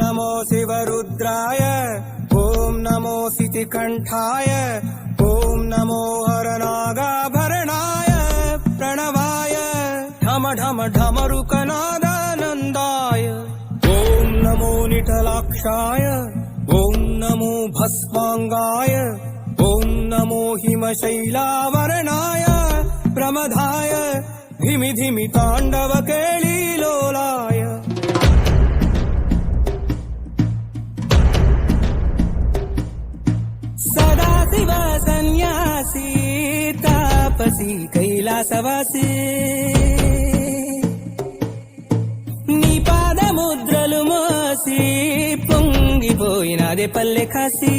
नमो शिवरुद्राय ॐ नमो सितिकण्ठाय ॐ नमो हरनागाभरणाय प्रणवाय ढम ढम ढमरुकनादानन्दाय ॐ नमो निटलाक्षाय ॐ नमो भस्माङ्गाय ॐ नमो हिमशैलावरणाय प्रमदाय धिमि धिमि ताण्डवकेळीलोलाय सदाशिव सन्यासी तापसी कैलासवासी నీ పాదముద్రలు మోసి పొంగిపోయినదే పల్లె కాసి